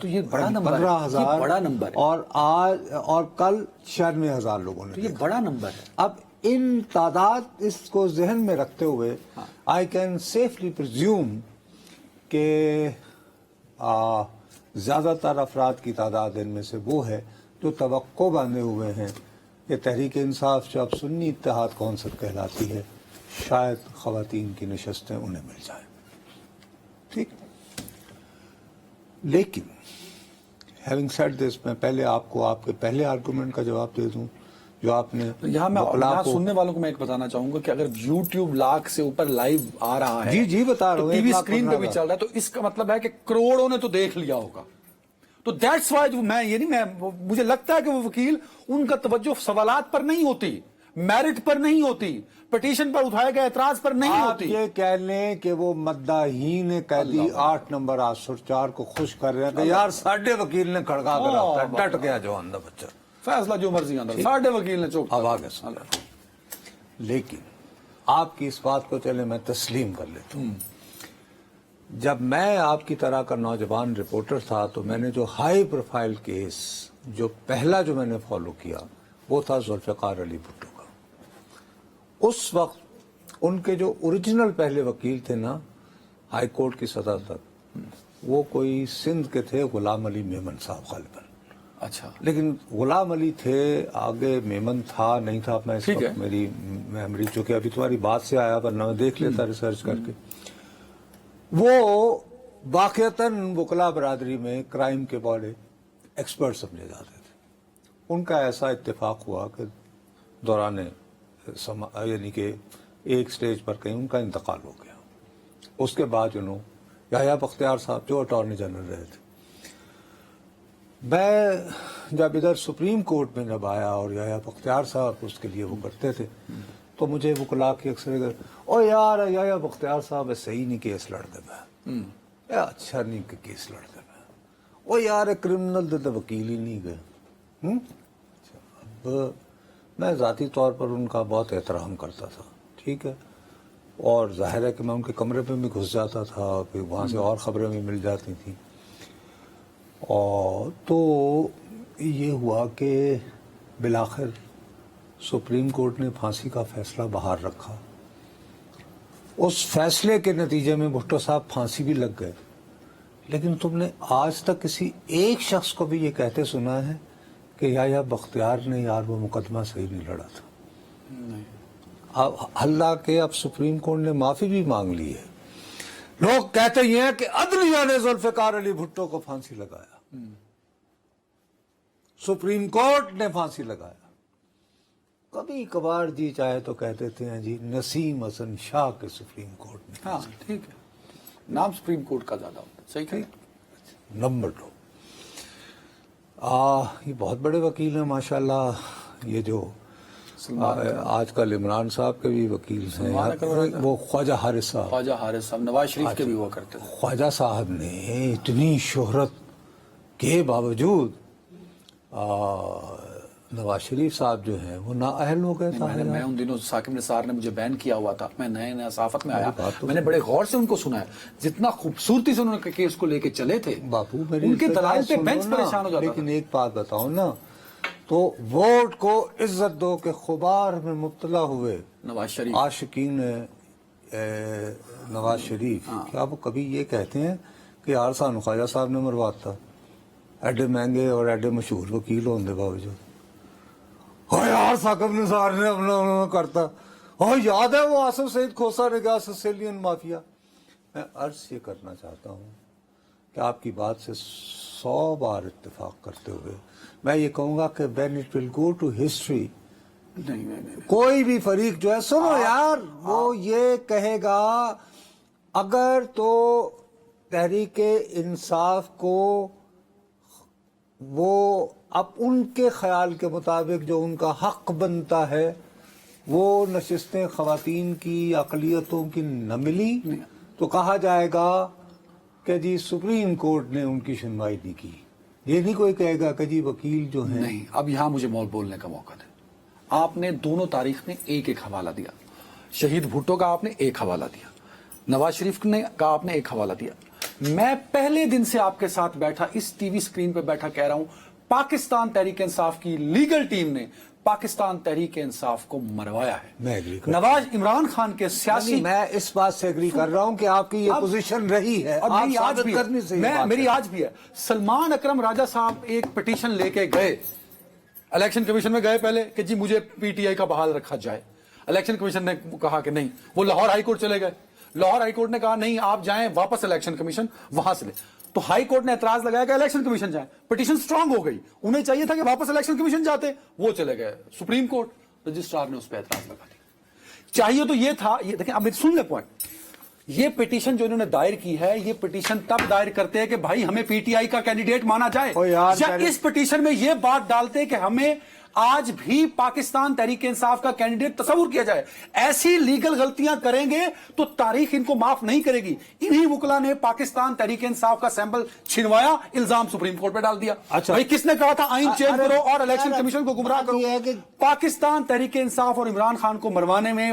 تو یہ بڑا نمبر ہے، 15,000 یہ بڑا نمبر ہے، اور آج اور کل 96,000 لوگوں نے تو یہ بڑا نمبر ہے۔ اب ان تعداد اس کو ذہن میں رکھتے ہوئے آئی کین سیفلی پرزیوم کہ زیادہ تر افراد کی تعداد ان میں سے وہ ہے جو توقع باندھے ہوئے ہیں کہ تحریک انصاف جب سنی اتحاد کونسل کہلاتی ہے شاید خواتین کی نشستیں انہیں مل جائیں، ٹھیک۔ لیکن ہیونگ سیڈ دس، میں پہلے آپ کو آپ کے پہلے آرگومنٹ کا جواب دے دوں جو آپ نے یہاں میں وکلاء یہاں کو- سننے والوں کو میں ایک بتانا چاہوں گا کہ اگر یوٹیوب لاکھ سے اوپر لائیو آ رہا ہے، جی بتا رہا ہوں، ٹی وی 1,15,000 اسکرین پہ بھی چل رہا ہے، تو اس کا مطلب ہے کہ کروڑوں نے تو دیکھ لیا ہوگا۔ تو دیٹس وائی میں یہ نہیں، مجھے لگتا ہے کہ وہ وکیل ان کا توجہ سوالات پر نہیں ہوتی، میرٹ پر نہیں ہوتی، پٹیشن پر اٹھائے گئے اعتراض پر نہیں آپ ہوتی۔ یہ کہہ لیں کہ وہ مداحین قیدی 8 نمبر آسر 4 کو خوش کر رہے ہیں کہ یار ساڈے وکیل نے کھڑکا کر رکھا ہے، ڈٹ گیا جو اندر بچہ، فیصلہ جو مرضی اندر، ساڈے وکیل نے چوک اب آگے سن۔ لیکن آپ کی اس بات کو چلے میں تسلیم کر لیتا ہوں، جب میں آپ کی طرح کا نوجوان رپورٹر تھا تو میں نے جو ہائی پروفائل کیس جو پہلا جو میں نے فالو کیا وہ تھا ذوالفقار علی بھٹو کا۔ اس وقت ان کے جو اوریجنل پہلے وکیل تھے نا ہائی کورٹ کی سطح تک، وہ کوئی سندھ کے تھے، غلام علی میمن صاحب غالباً۔ اچھا، لیکن غلام علی تھے، آگے میمن تھا نہیں تھا، میں اس ٹھیک ہے۔ وقت میری میموری چونکہ ابھی تمہاری بات سے آیا ورنہ میں دیکھ لیتا ریسرچ کر کے۔ وہ واقعتاً وکلاء برادری میں کرائم کے بڑے ایکسپرٹ سمجھے جاتے تھے۔ ان کا ایسا اتفاق ہوا کہ دوران یعنی کہ ایک سٹیج پر کہیں ان کا انتقال ہو گیا۔ اس کے بعد یحییٰ بختیار صاحب جو اٹارنی جنرل رہے تھے، میں جب ادھر سپریم کورٹ میں جب آیا اور یحییٰ بختیار صاحب اس کے لیے وہ کرتے تھے تو مجھے وکلاء کی اکثر او یار یحییٰ بختیار صاحب صحیح نہیں کیس لڑتے پہ، اچھا نہیں کہ کیس لڑتے پہ، او یار کرمنل دے وکیل ہی نہیں گئے۔ اب میں ذاتی طور پر ان کا بہت احترام کرتا تھا، ٹھیک ہے، اور ظاہر ہے کہ میں ان کے کمرے پہ بھی گھس جاتا تھا، پھر وہاں سے اور خبریں بھی مل جاتی تھیں۔ اور تو یہ ہوا کہ بالآخر سپریم کورٹ نے پھانسی کا فیصلہ باہر رکھا۔ اس فیصلے کے نتیجے میں بھٹو صاحب پھانسی بھی لگ گئے، لیکن تم نے آج تک کسی ایک شخص کو بھی یہ کہتے سنا ہے کہ یحییٰ بختیار نے یار وہ مقدمہ صحیح نہیں لڑا تھا؟ اب اللہ کے اب سپریم کورٹ نے معافی بھی مانگ لی ہے۔ لوگ کہتے یہ ہیں کہ عدلیہ نے ذوالفقار علی بھٹو کو پھانسی لگایا، سپریم کورٹ نے پھانسی لگایا۔ کبھی کبھار جی چاہے تو کہتے تھے جی نسیم حسن شاہ کے سپریم کورٹ نے ہاں ٹھیک ہے، نام سپریم کورٹ کا زیادہ ہوتا ہے، صحیح کہا۔ نمبر 2 یہ بہت بڑے وکیل ہیں ماشاءاللہ، یہ جو آج کل عمران صاحب کے بھی وکیل ہیں، وہ خواجہ حارث صاحب، خواجہ حارث صاحب نواز شریف کے بھی ہوا کرتے تھے۔ خواجہ صاحب نے اتنی شہرت کے باوجود نواز شریف صاحب جو ہیں وہ نااہل ہو گئے تھے۔ میں ان دنوں ثاقب نثار نے مجھے بین کیا ہوا تھا، میں نئے صحافت میں آیا، میں نے بڑے غور سے ان کو سنا ہے، جتنا خوبصورتی سے انہوں نے کیس کو لے کے چلے تھے، باپو میری ان کے دلائل پہ سنو بینچ نا، پریشان ہو جاتا لیکن تھا۔ ایک بات بتاؤ نا، تو ووٹ کو عزت دو کہ غبار میں مبتلا ہوئے نواز شریف عاشقین نواز شریف، کیا وہ کبھی یہ کہتے ہیں کہ یار سانو خواجہ صاحب نے مرواتا، ایڈے مہنگے اور ایڈے مشہور وکیل ہونے کے باوجود؟ ہاں یار ثاقب نثار نے اپنا کرتا، ہاں یاد ہے وہ آصف سعید کھوسا نے کہا سسیلین مافیا۔ میں عرض یہ کرنا چاہتا ہوں کہ آپ کی بات سے 100 بار اتفاق کرتے ہوئے میں یہ کہوں گا کہ when it will go to history، نہیں کوئی بھی فریق جو ہے، سنو یار، وہ یہ کہے گا اگر تو تحریک انصاف کو وہ اب ان کے خیال کے مطابق جو ان کا حق بنتا ہے وہ نشستیں خواتین کی اقلیتوں کی نہ ملی تو کہا جائے گا کہ جی سپریم کورٹ نے ان کی سنوائی نہیں کی۔ یہ نہیں کوئی کہے گا کہ جی وکیل جو ہیں۔ نہیں، اب یہاں مجھے بولنے کا موقع دے۔ آپ نے دونوں تاریخ میں ایک حوالہ دیا، شہید بھٹو کا آپ نے ایک حوالہ دیا، نواز شریف نے کا آپ نے ایک حوالہ دیا، میں پہلے دن سے آپ کے ساتھ بیٹھا اس ٹی وی سکرین پہ بیٹھا کہہ رہا ہوں پاکستان تحریک انصاف کی لیگل ٹیم نے پاکستان تحریک انصاف کو مروایا ہے. میں agree کرتا ہوں. نواز عمران خان کے سیاسی میں اس بات سے ایگری کر رہا ہوں کہ آپ کی یہ پوزیشن رہی ہے اور میری آج بھی میری ہے. آج بھی ہے. سلمان اکرم راجہ صاحب ایک پٹیشن لے کے گئے الیکشن کمیشن میں گئے پہلے کہ جی مجھے پی ٹی آئی کا بحال رکھا جائے. الیکشن کمیشن نے کہا کہ نہیں. وہ لاہور ہائی کورٹ چلے گئے. لاہور ہائی کورٹ نے کہا نہیں آپ جائیں واپس الیکشن کمیشن وہاں سے لے. تو ہائی کورٹ نے اعتراض لگایا کہ الیکشن کمیشن جائیں. پٹیشن سٹرانگ ہو گئی. انہیں چاہیے تھا کہ واپس الیکشن کمیشن جاتے. وہ چلے گئے سپریم کورٹ. رجسٹرار نے اس پہ اعتراض لگا دیا. چاہیے تو یہ تھا. یہ دیکھیں اب سن لیں پوائنٹ. یہ پٹیشن جو انہوں نے دائر کی ہے یہ پٹیشن تب دائر کرتے ہیں کہ بھائی ہمیں پی ٹی آئی کا کینڈیڈیٹ مانا جائے. یا اس پٹیشن میں یہ بات ڈالتے کہ ہمیں آج بھی پاکستان تحریک انصاف کا کینڈیڈیٹ تصور کیا جائے. ایسی لیگل غلطیاں کریں گے تو تاریخ ان کو معاف نہیں کرے گی. انہی وکلا نے پاکستان تحریک انصاف کا سیمپل چھنوایا, الزام سپریم کورٹ پہ ڈال دیا. بھائی کس نے کہا تھا آئین چینج کرو اور الیکشن کمیشن کو گمراہ کرو. پاکستان تحریک انصاف اور عمران خان کو مروانے میں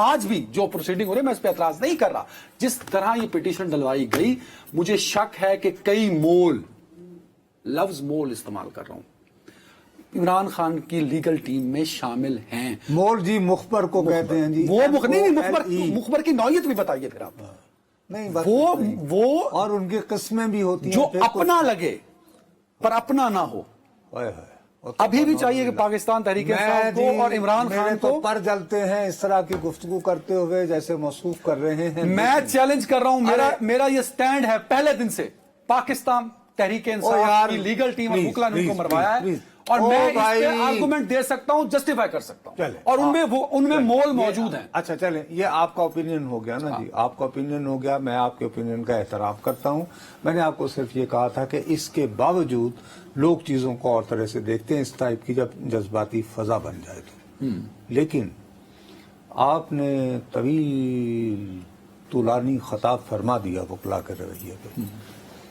آج بھی جو پروسیڈنگ ہو رہی ہے میں اس پہ اعتراض نہیں کر رہا. جس طرح یہ پٹیشن ڈلوائی گئی مجھے شک ہے کہ کئی مول, لفظ مول استعمال کر رہا ہوں, عمران خان کی لیگل ٹیم میں شامل ہیں. مول جی مخبر کو کہتے ہیں جی. وہ مخبر کی نوعیت بھی بتائیے پھر آپ. نہیں وہ اور ان کی قسمیں بھی ہوتی ہیں جو اپنا لگے پر اپنا نہ ہو. ابھی بھی چاہیے کہ پاکستان تحریک انصاف کو اور عمران خان کو پر جلتے ہیں اس طرح کی گفتگو کرتے ہوئے جیسے موصوف کر رہے ہیں. میں چیلنج کر رہا ہوں, میرا یہ سٹینڈ ہے پہلے دن سے. پاکستان تحریک انصاف کی لیگل ٹیم اور وکلا نے ان کو مروایا ہے اور میں اس پہ آرگومنٹ دے سکتا ہوں, جسٹیفائی کر سکتا ہوں, اور ان میں مول موجود ہیں. اچھا چلیں, یہ آپ کا اوپینین ہو گیا نا جی, آپ کا اوپینین ہو گیا. میں آپ کے اوپینین کا احترام کرتا ہوں. میں نے آپ کو صرف یہ کہا تھا کہ اس کے باوجود لوگ چیزوں کو اور طرح سے دیکھتے ہیں اس ٹائپ کی جب جذباتی فضا بن جائے تو. لیکن آپ نے طویل طولانی خطاب فرما دیا وکلا کے رویے پہ,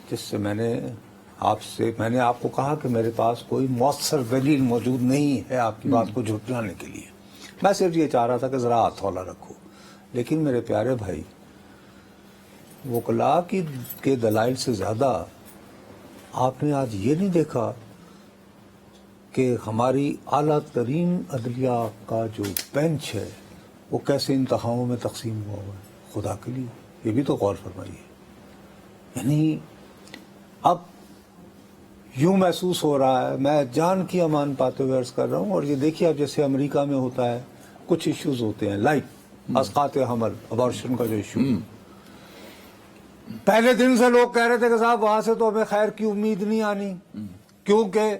جس سے میں نے آپ کو کہا کہ میرے پاس کوئی مؤثر دلیل موجود نہیں ہے آپ کی بات کو جھٹلانے کے لیے. میں صرف یہ چاہ رہا تھا کہ ذرا ہتھولا رکھو. لیکن میرے پیارے بھائی, وکلا کے دلائل سے زیادہ آپ نے آج یہ نہیں دیکھا کہ ہماری اعلیٰ ترین عدلیہ کا جو بینچ ہے وہ کیسے انتہاؤں میں تقسیم ہوا ہے. خدا کے لیے یہ بھی تو غور فرمائیے. یعنی اب یوں محسوس ہو رہا ہے, میں جان کی امان پاتے ہوئے عرض کر رہا ہوں, اور یہ دیکھیے اب جیسے امریکہ میں ہوتا ہے کچھ ایشوز ہوتے ہیں لائک اسقاط حمل, ابارشن کا جو ایشو, پہلے دن سے لوگ کہہ رہے تھے کہ صاحب وہاں سے تو ہمیں خیر کی امید نہیں آنی کیونکہ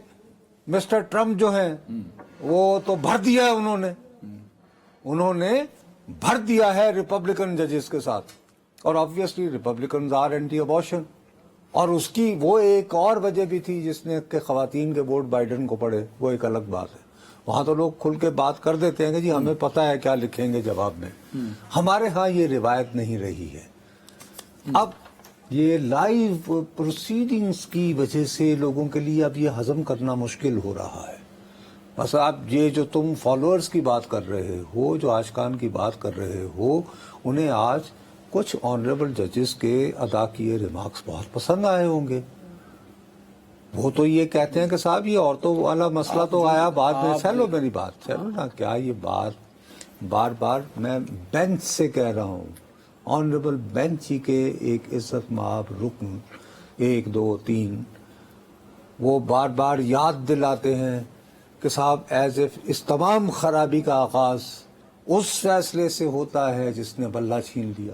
مسٹر ٹرمپ جو ہیں وہ تو بھر دیا ہے, انہوں نے بھر دیا ہے ریپبلکن ججز کے ساتھ, اور obviously Republicans are anti abortion. اور اس کی وہ ایک اور وجہ بھی تھی جس نے کہ خواتین کے ووٹ بائیڈن کو پڑے, وہ ایک الگ بات ہے. وہاں تو لوگ کھل کے بات کر دیتے ہیں کہ جی ہمیں پتہ ہے کیا لکھیں گے جواب میں. ہمارے ہاں یہ روایت نہیں رہی ہے. اب یہ لائیو پروسیڈنگز کی وجہ سے لوگوں کے لیے اب یہ ہضم کرنا مشکل ہو رہا ہے. بس اب یہ جو تم فالوورز کی بات کر رہے ہو, جو آشکان کی بات کر رہے ہو, انہیں آج کچھ آنریبل ججز کے ادا کیے ریمارکس بہت پسند آئے ہوں گے. وہ تو یہ کہتے ہیں کہ صاحب یہ عورتوں والا مسئلہ تو آیا بعد میں. چلو میری بات چلو نا, کیا یہ بات بار بار میں بینچ سے کہہ رہا ہوں, آنریبل بینچ ہی کے ایک عزت مآب رکن 1 2 3 وہ بار بار یاد دلاتے ہیں کہ صاحب ایز اف اس تمام خرابی کا آغاز اس فیصلے سے ہوتا ہے جس نے بلہ چھین لیا.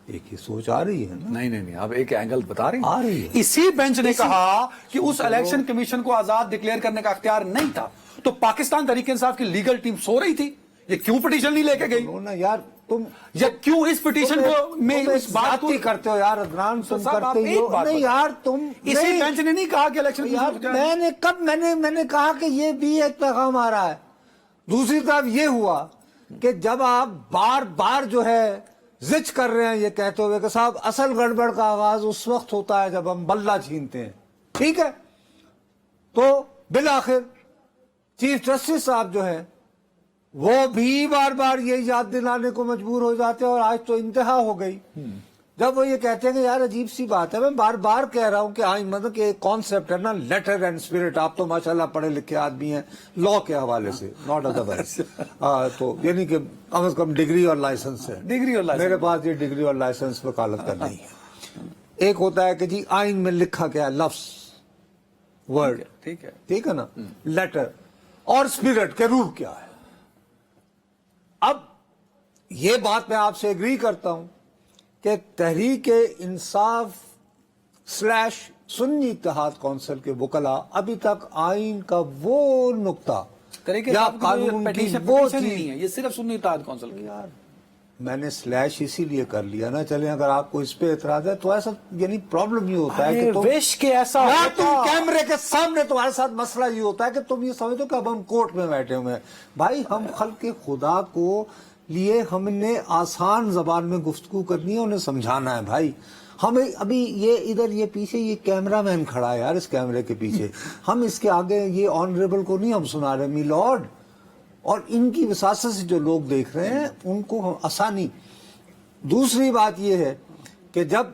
ایک یہ سوچ آ رہی ہے نا؟ نہیں آپ ایک اینگل بتا رہے ہیں. آ رہی ہے. اسی بینچ نے کہا کہ اس الیکشن کمیشن کو آزاد ڈکلیئر کرنے کا اختیار نہیں تھا, تو پاکستان تحریک انصاف کی لیگل ٹیم سو رہی تھی. یہ کیوں پٹیشن نہیں لے کے گئی یار؟ تم یا کیوں اس پٹیشن کو میں اس بات کو کرتے ہو یار عدنان, تم کرتے ہو. نہیں یار, تم اسی بینچ نے نہیں کہا کہ الیکشن, میں نے کہا کہ یہ بھی ایک پیغام آ رہا ہے. دوسری طرف یہ ہوا کہ جب آپ بار بار جو ہے زچ کر رہے ہیں یہ کہتے ہوئے کہ صاحب اصل گڑبڑ کا آغاز اس وقت ہوتا ہے جب ہم بلہ چھینتے ہیں, ٹھیک ہے, تو بالآخر چیف جسٹس صاحب جو ہیں وہ بھی بار بار یہ یاد دلانے کو مجبور ہو جاتے ہیں, اور آج تو انتہا ہو گئی جب وہ یہ کہتے ہیں کہ یار عجیب سی بات ہے، میں بار بار کہہ رہا ہوں کہ آئین مطلب کہ ایک کانسیپٹ ہے نا، لیٹر اینڈ اسپرٹ. آپ تو ماشاءاللہ پڑھے لکھے آدمی ہیں لا کے حوالے سے، ناٹ ادروائز. تو یعنی کہ کم از کم ڈگری اور لائسنس ہے. ڈگری اور لائسنس. میرے پاس یہ ڈگری اور لائسنس وکالت کا نہیں ہے. ایک ہوتا ہے کہ جی آئین میں لکھا گیا لفظ، ورڈ، ٹھیک ہے نا، لیٹر، اور اسپرٹ کے روح کیا ہے. اب یہ بات میں آپ سے ایگری کرتا ہوں کہ تحریک انصاف / سنی اتحاد کونسل کے وکلاء ابھی تک آئین کا وہ نقطہ یا قانون کی وہ چیز نہیں ہے، یہ صرف سنی اتحاد کونسل کی. یار میں نے / اسی لیے کر لیا نا. چلیں اگر آپ کو اس پہ اعتراض ہے تو ایسا یعنی پرابلم یہ ہوتا ہے کہ تم وش کے ایسا تم کیمرے کے سامنے تمہارے ساتھ مسئلہ یہ ہوتا ہے کہ تم یہ سمجھتے ہو کہ اب ہم کورٹ میں بیٹھے ہوئے ہیں. بھائی ہم خلق خدا کو لیے ہم نے آسان زبان میں گفتگو کرنی ہے، انہیں سمجھانا ہے. بھائی ہمیں ابھی یہ ادھر یہ پیچھے یہ کیمرہ مین کھڑا ہے یار، اس کیمرے کے پیچھے ہم اس کے آگے یہ آنریبل کو نہیں ہم سنا رہے می لارڈ، اور ان کی وساست سے جو لوگ دیکھ رہے ہیں ان کو آسانی. دوسری بات یہ ہے کہ جب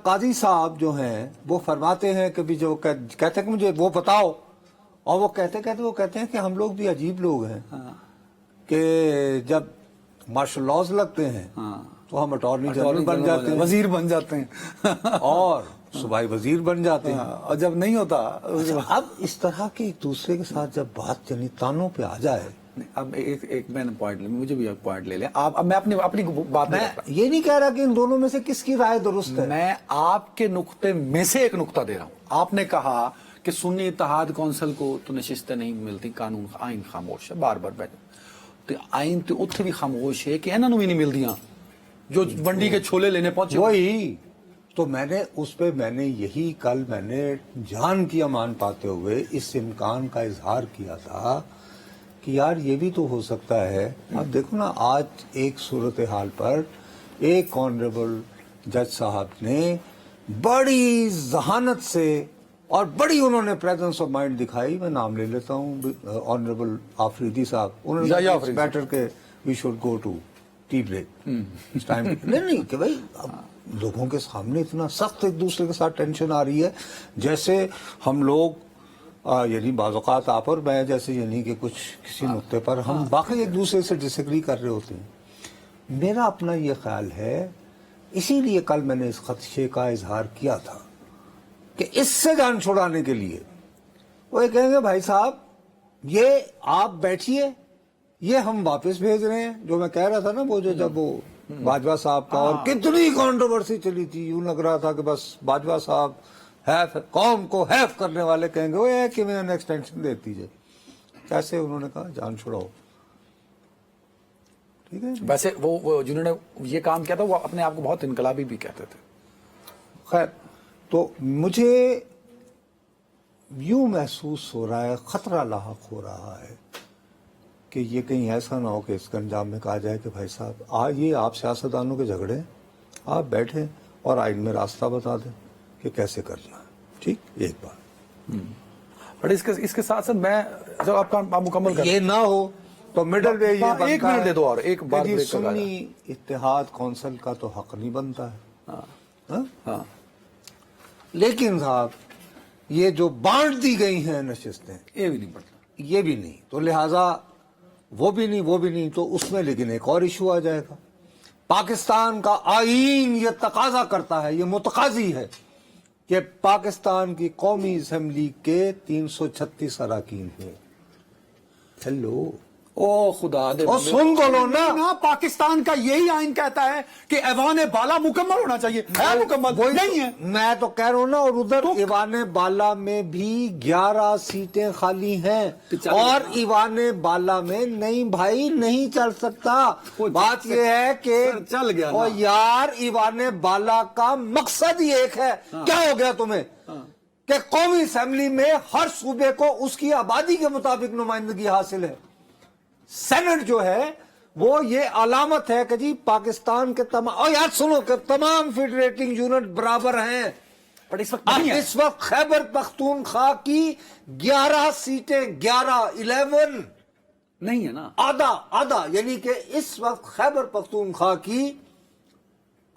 قاضی صاحب جو ہیں وہ فرماتے ہیں کہ بھی جو کہتے ہیں کہ مجھے وہ بتاؤ، اور وہ کہتے ہیں کہ ہم لوگ بھی عجیب لوگ ہیں کہ جب مارشل لاز لگتے ہیں تو ہم اٹارنی جنرل بن جاتے ہیں، وزیر بن جاتے ہیں اور صوبائی وزیر بن جاتے ہیں، اور جب نہیں ہوتا. اب اس طرح کے ایک دوسرے کے ساتھ جب بات یعنی تانوں پہ آ جائے. اب ایک میں نے پوائنٹ لے، مجھے بھی ایک پوائنٹ لے لیں آپ. اب میں اپنی بات میں یہ نہیں کہہ رہا کہ ان دونوں میں سے کس کی رائے درست ہے، میں آپ کے نقطے میں سے ایک نقطہ دے رہا ہوں. آپ نے کہا کہ سنی اتحاد کونسل کو تو نشستیں نہیں ملتی، قانون آئین خاموش ہے، بار بار بیٹھے تو آئین تو اتنے بھی خاموش ہے کہ انہوں نے بھی نہیں ملدیاں جو ونڈی کے چھولے لینے پہنچے. وہی تو میں نے اس پہ یہی کل میں نے جان کی امان پاتے ہوئے اس امکان کا اظہار کیا تھا کہ یار یہ بھی تو ہو سکتا ہے. اب دیکھو نا آج ایک صورتحال پر ایک آنریبل جج صاحب نے بڑی ذہانت سے اور بڑی انہوں نے پریزنس آف مائنڈ دکھائی. میں نام لے لیتا ہوں آنریبل آفریدی صاحب، انہوں نے بیٹر کہ we should go to tea break. نہیں کہ بھائی لوگوں کے سامنے اتنا سخت ایک دوسرے کے ساتھ ٹینشن آ رہی ہے جیسے ہم لوگ یعنی بعض اوقات آپ اور میں جیسے یعنی کہ کچھ کسی نقطے پر ہم باقی ایک دوسرے سے ڈس ایگری کر رہے ہوتے ہیں. میرا اپنا یہ خیال ہے، اسی لیے کل میں نے اس خدشے کا اظہار کیا تھا کہ اس سے جان چھڑانے کے لیے وہ یہ کہیں گے بھائی صاحب یہ آپ بیٹھیے، یہ ہم واپس بھیج رہے ہیں. جو میں کہہ رہا تھا نا وہ جو جب وہ باجوہ صاحب کا اور کتنی کنٹروورسی چلی تھی، یوں لگ رہا تھا کہ بس باجوہ صاحب قوم کو حیف کرنے والے کہیں گے وہ ہے کہ میں نے ایکسٹینشن دے دیجیے. کیسے انہوں نے کہا جان چھڑاؤ. ٹھیک ہے ویسے وہ جنہوں نے یہ کام کیا تھا وہ اپنے آپ کو بہت انقلابی بھی کہتے تھے. خیر تو مجھے یوں محسوس ہو رہا ہے، خطرہ لاحق ہو رہا ہے کہ یہ کہیں ایسا نہ ہو کہ اس کے انجام میں کہا جائے کہ بھائی صاحب یہ آپ سیاستدانوں کے جھگڑے ہیں، آپ بیٹھیں اور آئین میں راستہ بتا دیں کہ کیسے کرنا ہے. ٹھیک ایک بات. بٹ اس کے ساتھ ساتھ میں جب آپ کا مکمل کر یہ نہ ہو تو مڈل وے یہ بنتا ہے، ایک منٹ دے دو اور ایک بات کہ سنی اتحاد کونسل کا تو حق نہیں بنتا ہے. ہاں لیکن صاحب یہ جو بانٹ دی گئی ہیں نشستیں، یہ بھی نہیں پڑتا، یہ بھی نہیں، تو لہٰذا وہ بھی نہیں تو اس میں لیکن ایک اور ایشو آ جائے گا. پاکستان کا آئین یہ تقاضا کرتا ہے، یہ متقاضی ہے کہ پاکستان کی قومی اسمبلی کے 336 اراکین ہیں. ہیلو او خدا دے اور سن تو لو نا، پاکستان کا یہی آئین کہتا ہے کہ ایوان بالا مکمل ہونا چاہیے، ہے مکمل نہیں ہے. میں تو کہہ رہا ہوں نا، اور ادھر ایوان بالا میں بھی 11 سیٹیں خالی ہیں اور ایوان بالا میں نہیں بھائی نہیں چل سکتا. بات یہ ہے کہ چل گیا اور یار ایوان بالا کا مقصد ہی ایک ہے. کیا ہو گیا تمہیں کہ قومی اسمبلی میں ہر صوبے کو اس کی آبادی کے مطابق نمائندگی حاصل ہے. سینٹ جو ہے وہ یہ علامت ہے کہ جی پاکستان کے تمام، اور یار سنو کہ تمام فیڈریٹنگ یونٹ برابر ہیں. پر اس وقت خیبر پختونخوا کی 11 سیٹیں 11 نہیں ہے نا، آدھا یعنی کہ اس وقت خیبر پختونخوا کی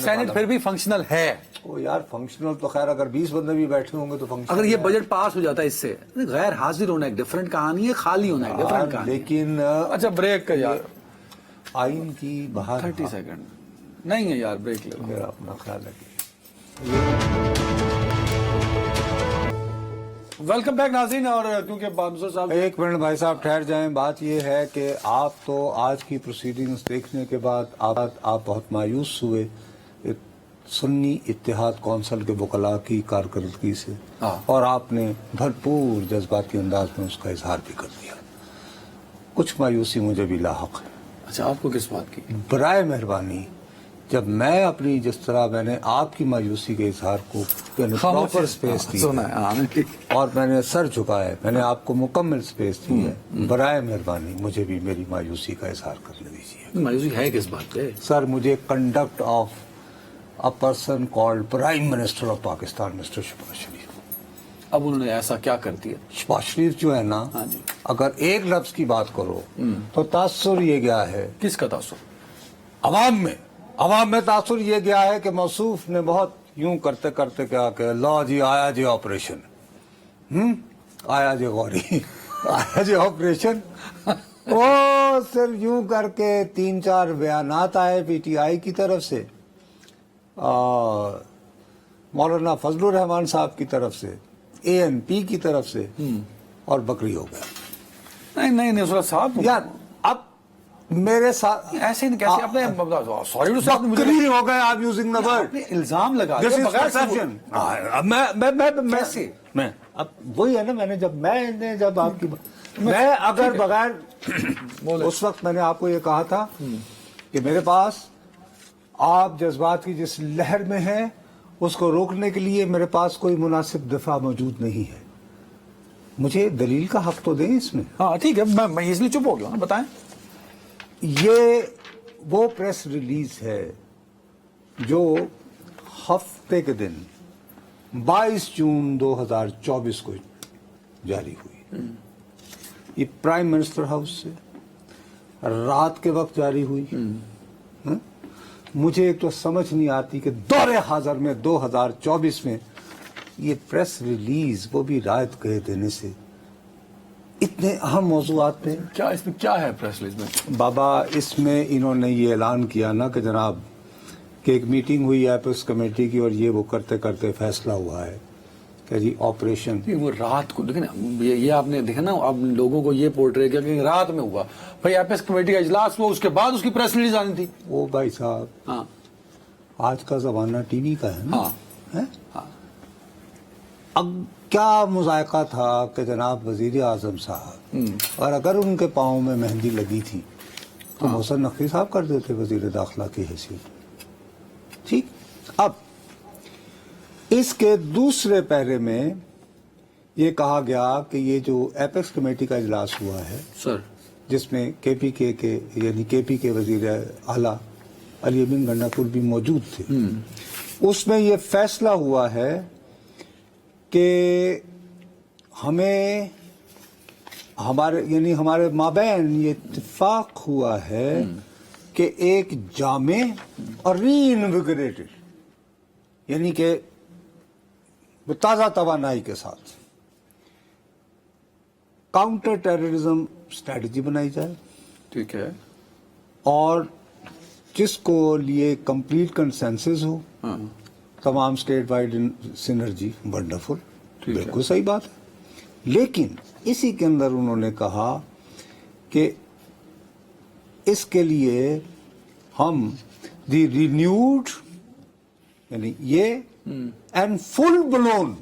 سینٹ پھر بھی فنکشنل ہے. او یار فنکشنل تو خیر اگر 20 بندے بھی بیٹھے ہوں گے تو فنکشنل. اگر یہ بجٹ پاس ہو جاتا ہے اس سے غیر حاضر ہونا ایک ڈفرنٹ کہانی ہے, خالی ہونا ایک ڈفرنٹ کہانی ہے. لیکن اچھا بریک کا یار آئین کی بہار 30 سیکنڈ نہیں ہے یار, بریک لے لو. میرا اپنا خیال ہے. ویلکم بیک ناظرین. اور کیونکہ بامزور صاحب ایک منٹ بھائی صاحب ٹھہر جائیں. بات یہ ہے کہ آپ تو آج کی پروسیڈنگز دیکھنے کے بعد آپ بہت مایوس ہوئے سنی اتحاد کونسل کے وکلاء کی کارکردگی سے, اور آپ نے بھرپور جذباتی انداز میں اس کا اظہار بھی کر دیا. کچھ مایوسی مجھے بھی لاحق ہے. اچھا آپ کو کس بات کی؟ برائے مہربانی جب میں اپنی جس طرح میں نے آپ کی مایوسی کے اظہار کو پراپر سپیس دی اور میں نے سر جھکایا, میں نے آپ کو مکمل سپیس دی ہے, برائے مہربانی مجھے بھی میری مایوسی کا اظہار کرنے دیجیے. مایوسی ہے کس بات پہ؟ سر مجھے conduct of a person called Prime Minister of Pakistan, Mr. Shehbaz Sharif. اب انہوں نے ایسا کیا کر دیا؟ شہباز شریف جو ہے نا, اگر ایک لفظ کی بات کرو تو تاثر یہ گیا ہے. کس کا تاثر؟ عوام میں تاثر یہ گیا ہے کہ موصوف نے بہت یوں کرتے کرتے کہا کہ لا جی آیا جی آپریشن, آیا جی غوری آیا جی آپریشن. وہ صرف یوں کر کے 3-4 بیانات آئے پی ٹی آئی کی طرف سے, مولانا فضل الرحمان صاحب کی طرف سے, اے این پی کی طرف سے, اور بکری ہو گیا. نہیں نصرت صاحب یار اب میرے ساتھ ایسے نہیں, کیسے آپ نے سوری بکری ہو گئے, آپ یوزنگ دا ورڈ, الزام لگا میں اب وہی ہے نا, جب آپ کی میں اگر بغیر اس وقت میں نے آپ کو یہ کہا تھا کہ میرے پاس آپ جذبات کی جس لہر میں ہیں اس کو روکنے کے لیے میرے پاس کوئی مناسب دفاع موجود نہیں ہے. مجھے دلیل کا حق تو دیں اس میں. ہاں ٹھیک ہے, میں اس لیے چپ ہو گیا ہوں, بتائیں. یہ وہ پریس ریلیز ہے جو ہفتے کے دن 22 جون 2024 کو جاری ہوئی. یہ پرائم منسٹر ہاؤس سے رات کے وقت جاری ہوئی. مجھے ایک تو سمجھ نہیں آتی کہ دور حاضر میں 2024 میں یہ پریس ریلیز, وہ بھی رات گئے دینے سے, اتنے اہم موضوعات پہ. کیا اس میں کیا ہے پریس ریلیز میں؟ بابا اس میں انہوں نے یہ اعلان کیا نا کہ جناب کہ ایک میٹنگ ہوئی ہے ایپیکس کمیٹی کی, اور یہ وہ کرتے کرتے فیصلہ ہوا ہے کہ جی آپریشن. وہ رات کو دیکھیں نا, یہ آپ نے دیکھا نا, آپ لوگوں کو یہ پورٹریٹ کیا کہ رات میں ہوا. بھائی ایپیکس کمیٹی کا اجلاس ہوا, اس کے بعد اس کی پریس ریلیز آنی تھی. وہ بھائی صاحب, ہاں آج کا زمانہ ٹی وی کا ہے نا. ہاں اب کیا مذائقہ تھا کہ جناب وزیر اعظم صاحب, اور اگر ان کے پاؤں میں مہندی لگی تھی تو محسن نقوی صاحب کر دیتے وزیر داخلہ کی حیثیت. ٹھیک, اب اس کے دوسرے پیرے میں یہ کہا گیا کہ یہ جو ایپیکس کمیٹی کا اجلاس ہوا ہے سر, جس میں کے پی کے یعنی کے پی کے وزیر اعلیٰ علی امین گنڈا پور بھی موجود تھے, اس میں یہ فیصلہ ہوا ہے کہ ہمیں ہمارے مابین یہ اتفاق ہوا ہے کہ ایک جامع اور ری انویگریٹڈ, یعنی کہ تازہ توانائی کے ساتھ کاؤنٹر ٹیررزم اسٹریٹجی بنائی جائے. ٹھیک ہے, اور جس کو لیے کمپلیٹ کنسنسس ہو, تمام اسٹیٹ وائڈ سینرجی. ونڈرفل, بالکل صحیح بات ہے. لیکن اسی کے اندر انہوں نے کہا کہ اس کے لیے ہم دی رینیوڈ, یعنی یہ اینڈ فل بلون,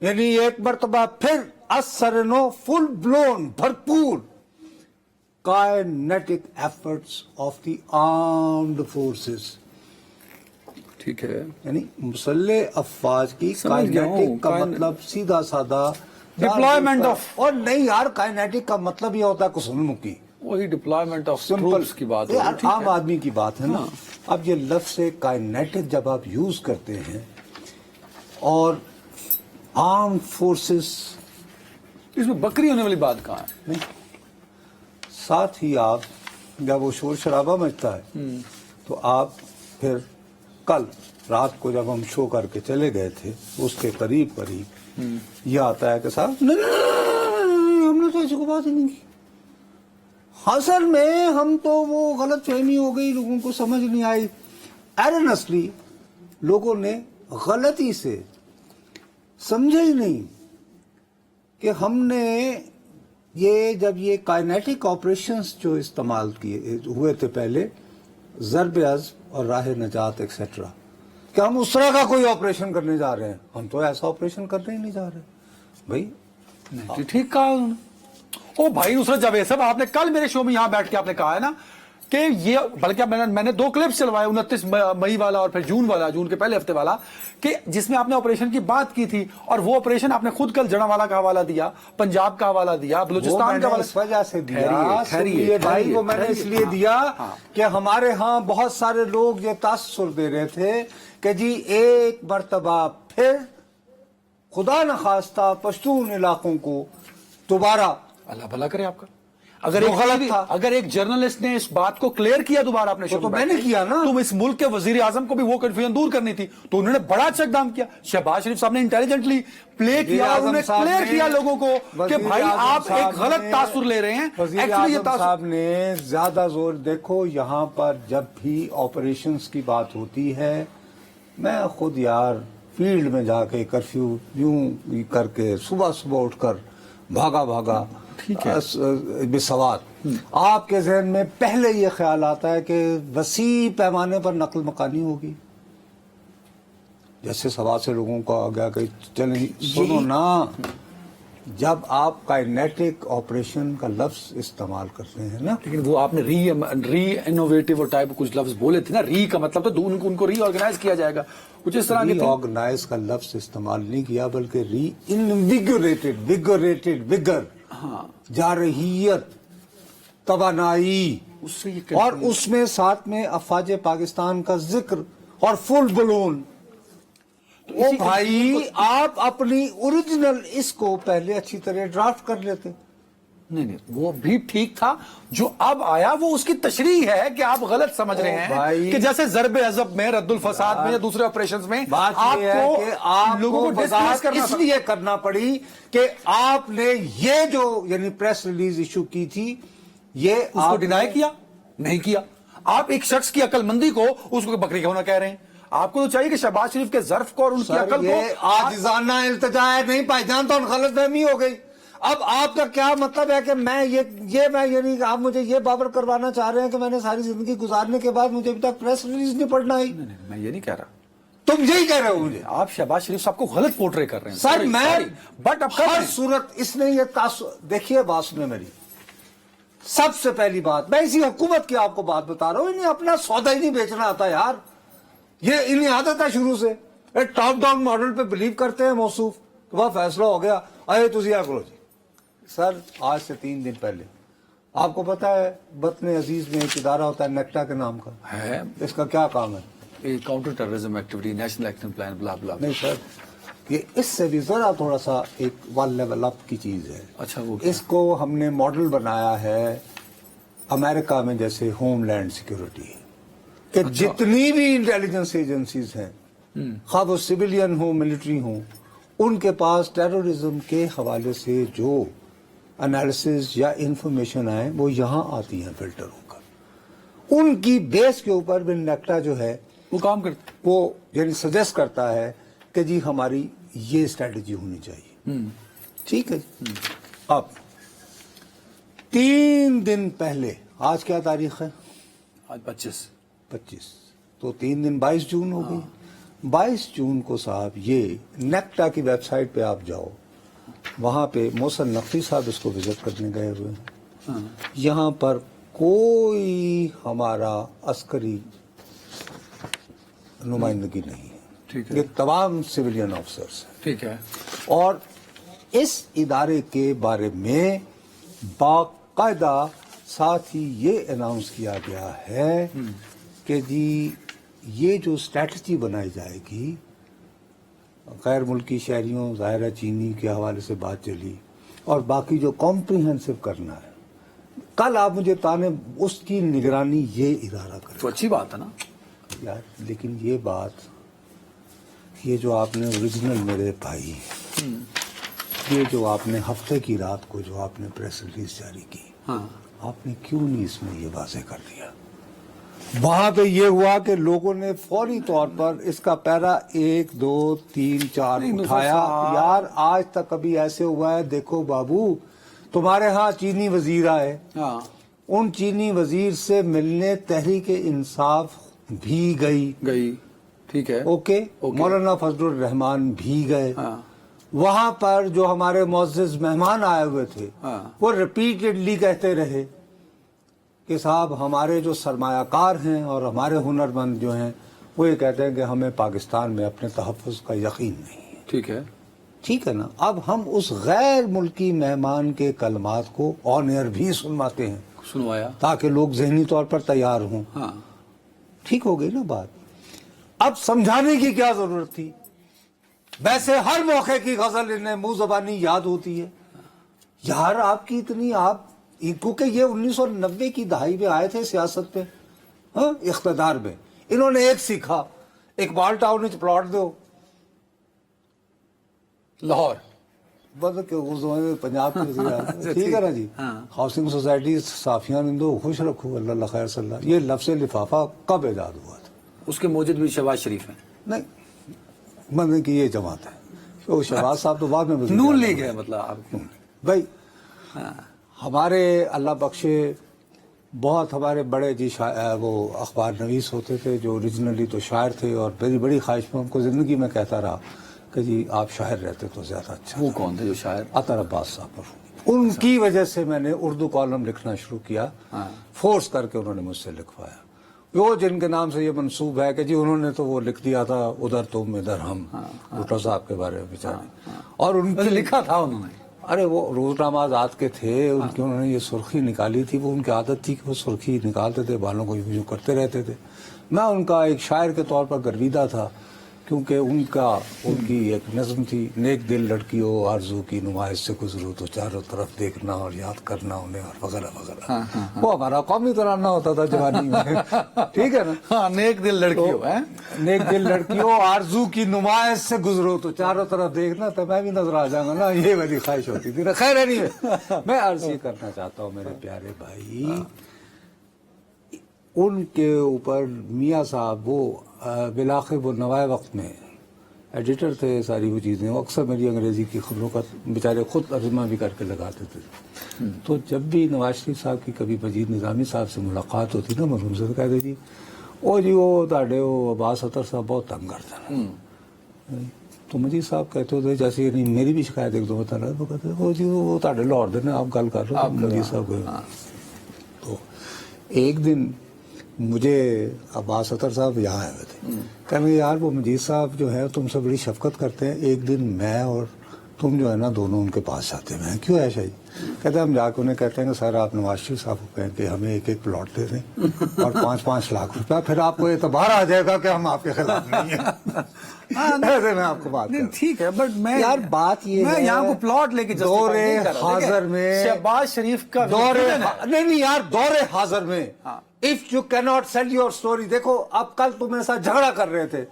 یعنی ایک مرتبہ پھر اثرنو فل بلون بھرپور kinetic efforts of the armed forces. ٹھیک ہے, یعنی مسلح افواج کی کائنیٹک کا مطلب سیدھا سادہ ڈپلائمنٹ آف, اور نہیں یار, کائنیٹک کا مطلب یہ ہوتا ہے کسن مکی, وہی ڈپلائمنٹ آف ٹروپس کی بات ہے, عام آدمی کی بات ہے نا. اب یہ لفظ کائنیٹک جب آپ یوز کرتے ہیں اور آرم فورسز, اس میں بکری ہونے والی بات کہاں ہے؟ ساتھ ہی آپ جب وہ شور شرابہ مچتا ہے تو آپ پھر کل رات کو جب ہم شو کر کے چلے گئے تھے اس کے قریب یہ آتا ہے کہ صاحب نہیں ہم نے تو ایسی کوئی بات ہی نہیں کی. اصل میں ہم تو وہ غلط فہمی ہو گئی, لوگوں کو سمجھ نہیں آئی. ایرنسلی لوگوں نے غلطی سے سمجھا ہی نہیں کہ ہم نے یہ جب یہ کائنیٹک آپریشنز جو استعمال کیے ہوئے تھے پہلے, ضرب عزم اور راہ نجات ایکسیٹرا, کہ ہم اس طرح کا کوئی آپریشن کرنے جا رہے ہیں. ہم تو ایسا آپریشن کرنے ہی نہیں جا رہے بھائی. ٹھیک کہا انہوں نے. او بھائی نصرت جاوید صاحب, آپ نے کل میرے شو میں یہاں بیٹھ کے آپ نے کہا ہے نا کہ یہ, بلکہ میں نے 2 کلپس چلوائے, 29 مئی والا اور پھر جون کے پہلے ہفتے والا, کہ جس میں آپ نے آپریشن کی بات کی تھی, اور وہ آپریشن آپ نے خود کل جڑاوالا کا حوالہ دیا, پنجاب کا حوالہ دیا, بلوچستان کا حوالہ. اس وجہ سے دیا بھائی کو میں نے اس لیے دیا کہ ہمارے ہاں بہت سارے لوگ یہ تاثر دے رہے تھے کہ جی ایک مرتبہ پھر خدا نخواستہ پشتون علاقوں کو دوبارہ, اللہ بھلا کرے آپ کا, اگر ایک جرنلسٹ نے اس بات کو کلیئر کیا دوبارہ اپنے شو, تو میں نے کیا نا, تو اس ملک کے وزیر اعظم کو بھی وہ کنفیوژن دور کرنی تھی, تو انہوں نے بڑا اچھا اقدام کیا. شہباز شریف صاحب نے انٹیلیجنٹلی پلے کیا اور انہوں نے کلیئر کیا لوگوں کو کہ بھائی آپ ایک غلط تاثر لے رہے ہیں. وزیر اعظم صاحب نے زیادہ زور, دیکھو یہاں پر جب بھی آپریشنز کی بات ہوتی ہے, میں خود یار فیلڈ میں جا کے کرفیو یوں کر کے صبح اٹھ کر بھاگا بسواد, آپ کے ذہن میں پہلے یہ خیال آتا ہے کہ وسیع پیمانے پر نقل مکانی ہوگی. جیسے سواد سے لوگوں کو آ گیا کہ چلیں سنو نا, جب آپ کائنیٹک آپریشن کا لفظ استعمال کرتے ہیں نا, لیکن وہ آپ نے ری انوویٹو اور ٹائپ کچھ لفظ بولے تھے نا, ری کا مطلب تو ان کو ری آرگنائز کیا جائے گا, کچھ اس طرح کے ری آرگنائز کا لفظ استعمال نہیں کیا, بلکہ ری انویگوریٹڈ وگر, جارحیت, توانائی, اور اس میں ساتھ میں افواج پاکستان کا ذکر اور فل بلون. او بھائی آپ اپنی اوریجنل اس کو پہلے اچھی طرح ڈرافٹ کر لیتے. نہیں وہ بھی ٹھیک تھا, جو اب آیا وہ اس کی تشریح ہے کہ آپ غلط سمجھ رہے ہیں کہ جیسے ضرب عزب میں, رد الفساد میں یا دوسرے آپریشنز میں آپ لوگوں کو ڈسپلیس کرنا اس لیے کرنا پڑی کہ آپ نے یہ جو یعنی پریس ریلیز ایشو کی تھی, یہ اس کو ڈینائی کیا نہیں کیا. آپ ایک شخص کی عقل مندی کو اس کو بکری کا ہونا کہہ رہے ہیں. آپ کو تو چاہیے کہ شہباز شریف کے ظرف کو اور ان کی عقل کو, عاجزانہ التجا ہے نہیں بھائی جان, تو غلط فہمی ہو گئی. اب آپ کا کیا مطلب ہے کہ میں یعنی آپ مجھے یہ باور کروانا چاہ رہے ہیں کہ میں نے ساری زندگی گزارنے کے بعد مجھے ابھی تک پریس ریلیز نہیں پڑھنا آئی؟ میں یہ نہیں کہہ رہا, تم یہی کہہ رہے ہو مجھے. آپ شہباز شریف صاحب کو غلط پورٹرے کر رہے ہیں سر. میں بٹ اب ہر صورت اس نے یہ تاثر, دیکھیے بات سنیں میری, سب سے پہلی بات میں اسی حکومت کی آپ کو بات بتا رہا ہوں, انہیں اپنا سودا ہی نہیں بیچنا آتا یار. یہ انہیں عادت ہے شروع سے, ایک ٹاپ ڈاؤن ماڈل پہ بلیو کرتے ہیں موصوف, تو وہ فیصلہ ہو گیا آئے تجھے کرو جی. سر آج سے 3 دن پہلے آپ کو پتا ہے وطن عزیز میں ایک ادارہ ہوتا ہے نیکٹا کے نام کا ہے, اس کا کیا کام ہے؟ Counter terrorism activity, national action plan, بلا بلا. نہیں سر, یہ اس سے بھی ذرا تھوڑا سا ایک 1 لیول اپ کی چیز ہے. اچھا, وہ اس کو ہم نے ماڈل بنایا ہے امریکہ میں جیسے ہوم لینڈ سیکیورٹی, کہ جتنی بھی انٹیلیجنس ایجنسیز ہیں, خواہ وہ سویلین ہوں ملٹری ہوں, ان کے پاس ٹیررزم کے حوالے سے جو انالیسز یا انفارمیشن آئے وہ یہاں آتی ہیں فلٹر ہو کر. ان کی بیس کے اوپر بھی نیکٹا جو ہے وہ کام کرتا, وہ یعنی سجیسٹ کرتا ہے کہ جی ہماری یہ اسٹریٹجی ہونی چاہیے. ٹھیک ہے. اب 3 دن پہلے, آج کیا تاریخ ہے؟ آج 25, تو 3 دن 22 جون ہو گئی. 22 جون کو صاحب یہ نیکٹا کی ویب سائٹ پہ آپ جاؤ, وہاں پہ محسن نقوی صاحب اس کو وزٹ کرنے گئے ہوئے ہیں. یہاں پر کوئی ہمارا عسکری نمائندگی نہیں ہے, یہ تمام سویلین آفیسرز ہیں. ٹھیک ہے. اور اس ادارے کے بارے میں باقاعدہ ساتھ ہی یہ اناؤنس کیا گیا ہے کہ جی یہ جو اسٹریٹجی بنائی جائے گی, غیر ملکی شہریوں, ظاہرہ چینی کے حوالے سے بات چلی, اور باقی جو کمپریہنسو کرنا ہے, کل آپ مجھے تانے اس کی نگرانی یہ ادارہ کرے تو اچھی بات ہے نا یار. لیکن یہ بات، یہ جو آپ نے اوریجنل میرے بھائی، یہ جو آپ نے ہفتے کی رات کو جو آپ نے پریس ریلیز جاری کی، ہاں آپ نے کیوں نہیں اس میں یہ واضح کر دیا؟ وہاں پہ یہ ہوا کہ لوگوں نے فوری طور پر اس کا پیرا 1 2 3 4 نہیں، اٹھایا. صاحب. یار آج تک کبھی ایسے ہوا ہے؟ دیکھو بابو، تمہارے ہاں چینی وزیر آئے، ہاں ان چینی وزیر سے ملنے تحریک انصاف بھی گئی، ٹھیک ہے اوکے، مولانا فضل الرحمان بھی گئے. ہاں وہاں پر جو ہمارے معزز مہمان آئے ہوئے تھے ہاں. وہ ریپیٹڈلی کہتے رہے کہ صاحب ہمارے جو سرمایہ کار ہیں اور ہمارے ہنرمند جو ہیں وہ یہ کہتے ہیں کہ ہمیں پاکستان میں اپنے تحفظ کا یقین نہیں ہے. ٹھیک ہے ٹھیک ہے نا؟ اب ہم اس غیر ملکی مہمان کے کلمات کو آن ایئر بھی سنواتے ہیں سنوایا تاکہ لوگ ذہنی طور پر تیار ہوں. ہاں ٹھیک ہو گئی نا بات؟ اب سمجھانے کی کیا ضرورت تھی؟ ویسے ہر موقع کی غزل انہیں منہ زبانی یاد ہوتی ہے. یار آپ کی اتنی کیونکہ یہ 1990 کی دہائی میں آئے تھے سیاست پہ، ہاں اقتدار میں. انہوں نے ایک سیکھا، اقبال ٹاؤن پلاٹ دو، لاہور مطلب کہ اس زمانے میں پنجاب کے وزیر اعظم، ٹھیک ہے نا جی. ہاؤسنگ سوسائٹی صافیاں دو خوش رکھو اللہ خیر صلی اللہ. یہ لفظ لفافہ کب ایجاد ہوا تھا؟ اس کے موجد بھی شہباز شریف ہیں. نہیں، مطلب کہ یہ جماعت ہے. وہ شہباز صاحب تو بعد میں وزیر نون اعظم لیگ ہے مطلب آپ کو. بھائی ہمارے اللہ بخشے بہت ہمارے بڑے جی وہ اخبار نویس ہوتے تھے جو اوریجنلی تو شاعر تھے، اور میری بڑی خواہش میں ان کو زندگی میں کہتا رہا کہ جی آپ شاعر رہتے تو زیادہ اچھا. وہ کون تھے جو شاعر؟ عطر عباس صاحب. ان کی وجہ سے میں نے اردو کالم لکھنا شروع کیا، فورس کر کے انہوں نے مجھ سے لکھوایا. وہ جن کے نام سے یہ منسوب ہے کہ جی انہوں نے تو وہ لکھ دیا تھا ادھر تم ادھر ہم، بھٹو صاحب کے بارے میں بیچارے. اور ان کی لکھا تھا انہوں نے. ارے وہ روزنامہ آزاد کے تھے، ان کی انہوں نے یہ سرخی نکالی تھی. وہ ان کی عادت تھی کہ وہ سرخی نکالتے تھے، بالوں کو یوں کرتے رہتے تھے. میں ان کا ایک شاعر کے طور پر گرویدہ تھا کیونکہ ان کی ایک نظم تھی، نیک دل لڑکیوں آرزو کی نمائش سے گزرو تو چاروں طرف دیکھنا اور یاد کرنا انہیں اور وغیرہ وغیرہ. وہ ہمارا قومی ترانہ ہوتا تھا جوانی میں. ٹھیک ہے نا؟ ہاں نیک دل لڑکیوں ہیں، نیک دل لڑکیوں آرزو کی نمائش سے گزرو تو چاروں طرف دیکھنا تو میں بھی نظر آ جاؤں گا نا. یہ میری خواہش ہوتی تھی. خیر ہے نہیں، میں عرض یہ کرنا چاہتا ہوں میرے پیارے بھائی، ان کے اوپر میاں صاحب وہ بلاخر وہ نوائے وقت میں ایڈیٹر تھے ساری وہ چیزیں، وہ اکثر میری انگریزی کی خبروں کا بیچارے خود ترجمہ بھی کر کے لگاتے تھے. تو جب بھی نواز شریف صاحب کی کبھی مجید نظامی صاحب سے ملاقات ہوتی نا مرحوم سے، کہتے جی او جی وہ تاڑے وہ عباس اطہر صاحب بہت تنگ کرتے ہیں. تو مجید صاحب کہتے ہوتے جیسے یعنی میری بھی شکایت ایک دو بتا رہا ہے، وہ کہتے وہ جی وہ تاڑے لاہور دے آپ گل کر رہے مجید صاحب کو. تو ایک دن مجھے عباس اطہر صاحب یہاں آئے ہوئے تھے، کہنے یار وہ مجید صاحب جو ہے تم سے بڑی شفقت کرتے ہیں، ایک دن میں اور تم جو ہے نا دونوں ان کے پاس جاتے ہیں. میں کیوں ایسا جی؟ کہتے ہیں ہم جا کے انہیں کہتے ہیں کہ سر آپ نواز شریف صاحب کو کہیں کہ ہمیں ایک ایک پلاٹ دے دیں اور 5-5 لاکھ روپیہ، پھر آپ کو اعتبار آ جائے گا کہ ہم آپ کے خلاف نہیں ہیں. ایسے میں آپ کو بات کروں. ٹھیک ہے بٹ میں یار بات یہ میں ہے یہاں کو پلاٹ لے کے دور حاضر میں شہباز شریف کا دور نہیں یار دور حاضر میں if you can't sell your story. دیکھو اب کل تم ایسا جھگڑا کر رہے تھے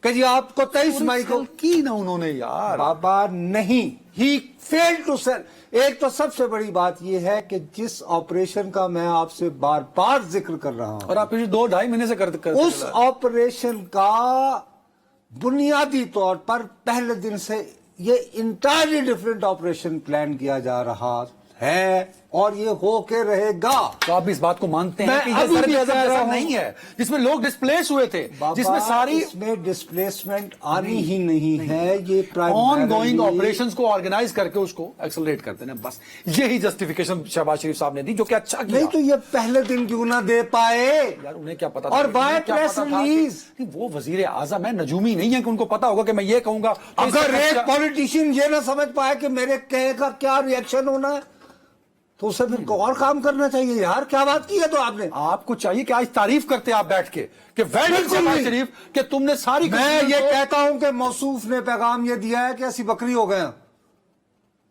کہ جی آپ کو 23 مئی کو کی نا انہوں نے یار بابا نہیں، ہی فیل ٹو سیل. ایک تو سب سے بڑی بات یہ ہے کہ جس آپریشن کا میں آپ سے بار بار ذکر کر رہا ہوں اور آپ پچھلے 2-2.5 مہینے سے کرتے اس آپریشن کا بنیادی طور پر پہلے دن سے یہ انٹائرلی ڈفرینٹ آپریشن پلان کیا جا رہا ہے اور یہ ہو کے رہے گا. تو آپ اس بات کو مانتے ہیں کہ یہ ابھی بھی ضرب کہہ رہا ایسا ہوں نہیں ہے جس میں لوگ ڈسپلیس ہوئے تھے، جس میں ساری اس میں ڈسپلیسمنٹ آنی ہی نہیں ہے. یہ آن گوئنگ آپریشنز کو آرگنائز کر کے اس کو ایکسلریٹ کرتے ہیں. بس یہی جسٹیفیکیشن شہباز شریف صاحب نے دی جو کہ اچھا کیا. نہیں تو یہ پہلے دن کیوں نہ دے پائے یار انہیں کیا پتا اور بائی پریس ریلیز. وہ وزیر اعظم ہے، نجومی نہیں ہے کہ ان کو پتا ہوگا کہ میں یہ کہوں گا. اگر ایک پولیٹیشین یہ نہ سمجھ پائے کہ میرے کہے کا کیا ری ایکشن ہونا ہے تو اسے پھر اور کام کرنا چاہیے. یار کیا بات کی ہے تو آپ نے. آپ کو چاہیے کہ آج تعریف کرتے آپ بیٹھ کے کہ شہباز شریف کہ تم نے ساری. میں یہ کہتا ہوں کہ موصوف نے پیغام یہ دیا ہے کہ ایسی بکری ہو گئے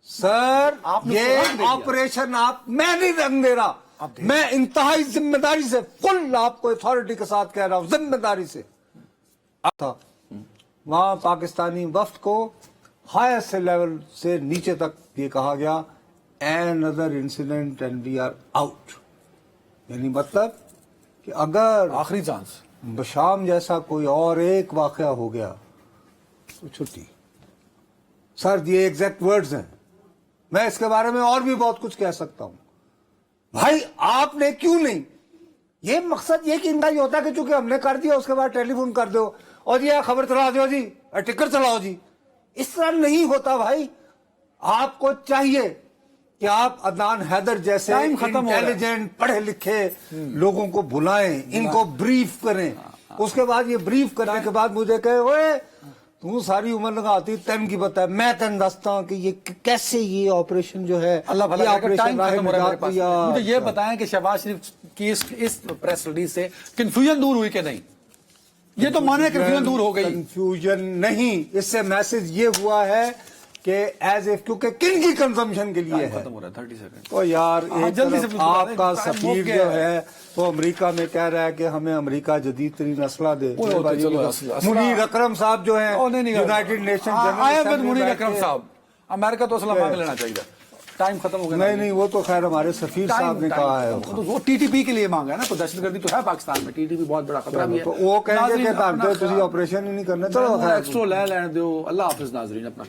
سر. یہ آپریشن میں نہیں رنگ دے رہا. میں انتہائی ذمہ داری سے فل آپ کو اتھارٹی کے ساتھ کہہ رہا ہوں، ذمہ داری سے تھا وہاں پاکستانی وفد کو ہائیسٹ لیول سے نیچے تک یہ کہا گیا another incident and we are out، یعنی مطلب کہ اگر آخری چانس. بشام جیسا کوئی اور ایک واقعہ ہو گیا تو چھٹی. سر یہ ایگزیکٹ ورڈز ہیں، میں اس کے بارے میں اور بھی بہت کچھ کہہ سکتا ہوں. بھائی آپ نے کیوں نہیں، یہ مقصد یہ کہ ان کا یہ ہوتا ہے کہ چونکہ ہم نے کر دیا اس کے بعد ٹیلی فون کر دو اور یہ خبر چلا دو جی اور ٹکر چلاؤ جی. اس طرح نہیں ہوتا بھائی. آپ کو چاہیے کہ آپ عدنان حیدر جیسے ٹائم ختم ہو رہا ہے. انٹیلیجنٹ پڑھے لکھے لوگوں کو بلائیں، ان کو بریف کریں. اس کے بعد یہ بریف کرنے کے بعد مجھے کہے اوئے تو ساری عمر لگاتی تین کی بتا ہے، میں تین دستا ہوں کہ یہ کیسے یہ آپریشن جو ہے اللہ یہ بھلا آپریشن ٹائم ختم ہو رہا ہے میرے پاس. یا مجھے یہ بتائیں کہ شہباز شریف کی اس پریس ریلیز سے کنفیوژن دور ہوئی کہ نہیں؟ یہ تو مانے کنفیوژن دور ہو گئی. کنفیوژن نہیں، اس سے میسج یہ ہوا ہے کہ ایز اے کیونکہ کن کی کنزمپشن کے لیے ہے. ختم ہو رہا ہے 30 سیکنڈ. تو یار ایک جلدی طرف سے آپ کا ٹائم سفیر موقع جو ہے. ہے وہ امریکہ میں کہہ رہا ہے کہ ہمیں امریکہ جدید ترین اسلحہ دے. چلو منیر اکرم صاحب جو ہیں نہیں یونائٹڈ نیشن منیر اکرم صاحب، امریکہ تو اسلام مانگ لینا چاہیے. ٹائم ختم ہو گیا. نہیں وہ تو خیر ہمارے سفیر صاحب نے کہا ہے. وہ ٹی ٹی پی کے لیے مانگا ہے نا، تو دہشت گردی تو ہے پاکستان میں، ٹی ٹی پی بہت بڑا خطرہ بھی ہے. تو وہ کہیں گے کہ تھی آپریشن ہی نہیں کرنا. چلو ایکسٹرا لے لینے دو. اللہ حافظ ناظرین، اپنا